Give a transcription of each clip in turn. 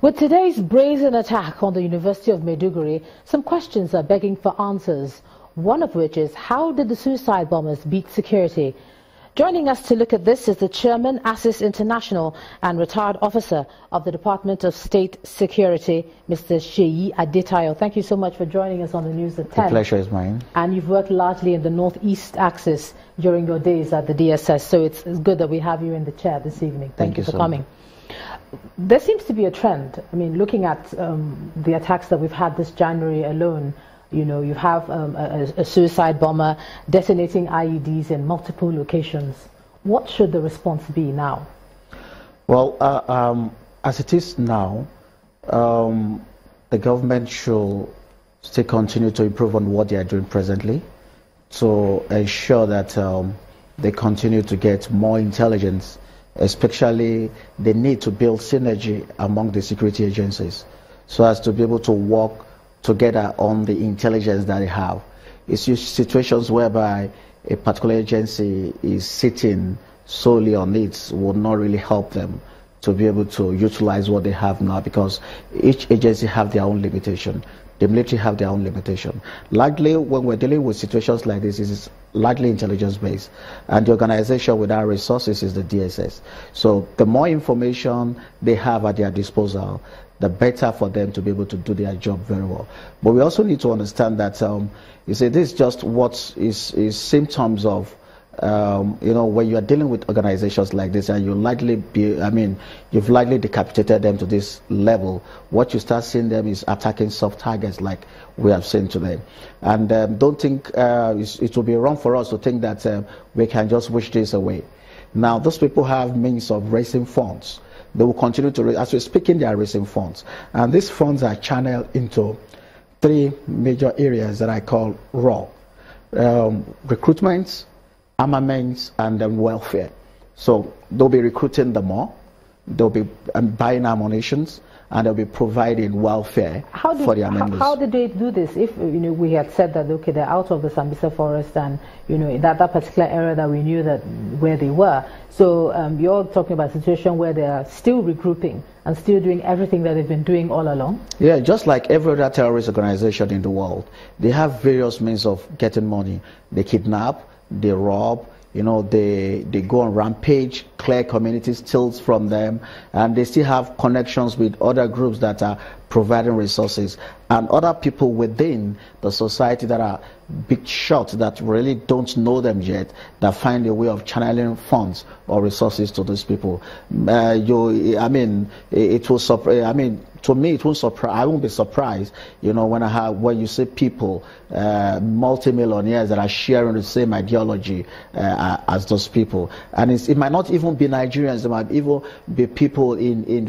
With today's brazen attack on the University of Maiduguri, some questions are begging for answers. One of which is, how did the suicide bombers beat security? Joining us to look at this is the Chairman, ASIS International and retired officer of the Department of State Security, Mr. Seyi Adetayo. Thank you so much for joining us on the news at 10. The pleasure is mine. And you've worked largely in the northeast axis during your days at the DSS, so it's good that we have you in the chair this evening. Thank you for coming. There seems to be a trend. I mean, looking at the attacks that we've had this January alone, you know, you have a suicide bomber detonating IEDs in multiple locations. What should the response be now? Well, as it is now, the government should still continue to improve on what they are doing presently to ensure that they continue to get more intelligence, especially the need to build synergy among the security agencies so as to be able to work together on the intelligence that they have. It's situations whereby a particular agency is sitting solely on it will not really help them to be able to utilize what they have now, because each agency have their own limitation. The military have their own limitation. Largely, when we're dealing with situations like this, it's largely intelligence-based, and the organization with our resources is the DSS. So the more information they have at their disposal, the better for them to be able to do their job very well. But we also need to understand that, you see, this is just what is symptoms of, you know, when you are dealing with organizations like this and you've likely decapitated them to this level, what you start seeing them is attacking soft targets like we have seen today. And don't think it will be wrong for us to think that we can just wish this away. Now, those people have means of raising funds. They will continue to raise, as we're speaking, they are raising funds. And these funds are channeled into three major areas that I call raw. Recruitment, armaments, and then welfare. So they'll be recruiting them more, they'll be buying ammunitions, and they'll be providing welfare for their members. How did they do this? If, you know, we had said that, okay, they're out of the Sambisa forest, and, you know, that particular area that we knew that where they were. So you're talking about a situation where they are still regrouping and still doing everything that they've been doing all along? Yeah, just like every other terrorist organization in the world, they have various means of getting money. They kidnap, they rob, you know, they go on rampage, clear communities, steals from them, and they still have connections with other groups that are providing resources, and other people within the society that are big shots that really don't know them yet, that find a way of channeling funds or resources to those people. I mean, it will surprise. I mean, to me, it won't surprise. I won't be surprised, you know, when you see people, multi-millionaires that are sharing the same ideology as those people, and it might not even be Nigerians. It might even be people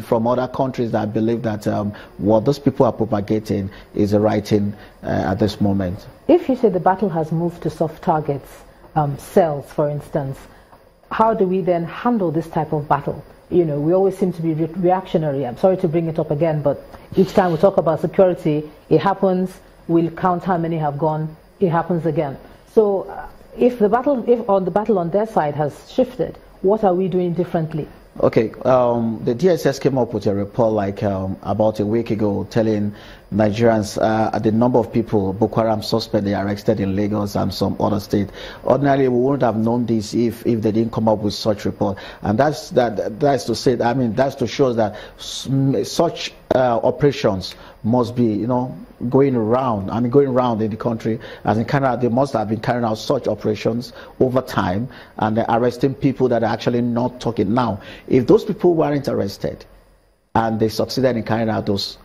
from other countries that believe that what those people are propagating is the right thing at this moment. If you say the battle has moved to soft targets, cells, for instance, how do we then handle this type of battle? You know, we always seem to be reactionary. I'm sorry to bring it up again, but each time we talk about security, it happens, we'll count how many have gone, it happens again. So if the battle on their side has shifted, what are we doing differently? Okay, the DSS came up with a report like about a week ago telling Nigerians the number of people, Boko Haram suspect they arrested in Lagos and some other state. Ordinarily, we wouldn't have known this if they didn't come up with such report. And that's to say, I mean, that's to show that such operations must be, you know, going around in the country. As in Canada, they must have been carrying out such operations over time and arresting people that are actually not talking. Now, if those people weren't arrested and they succeeded in carrying out those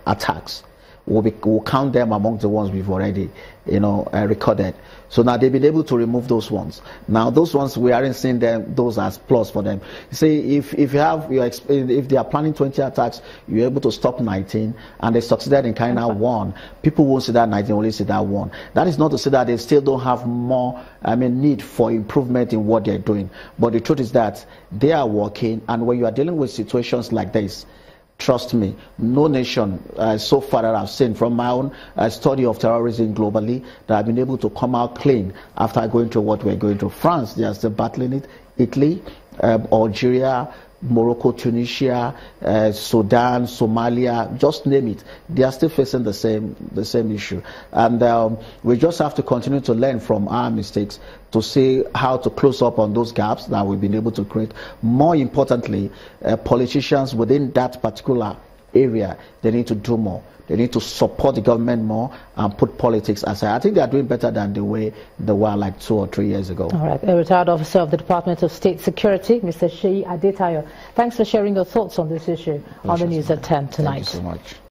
attacks, we'll count them among the ones we've already, you know, recorded. So now they've been able to remove those ones. Now those ones, we aren't seeing those as plus for them. You see, if they are planning 20 attacks, you're able to stop 19, and they succeeded in carrying out one, people won't see that 19, only see that one. That is not to say that they still don't have more, need for improvement in what they're doing. But the truth is that they are working, and when you are dealing with situations like this, trust me, no nation so far that I've seen from my own study of terrorism globally that have been able to come out clean after going through what we're going through. France, they are still battling it. Italy, Algeria, Morocco, Tunisia, Sudan, Somalia, just name it. They are still facing the same issue. And we just have to continue to learn from our mistakes to see how to close up on those gaps that we've been able to create. More importantly, politicians within that particular area, they need to do more. They need to support the government more and put politics aside. I think they are doing better than the way they were like 2 or 3 years ago. All right. A retired officer of the Department of State Security, Mr. Sheyi Adetayo. Thanks for sharing your thoughts on this issue on the news at 10 tonight. Thank you so much.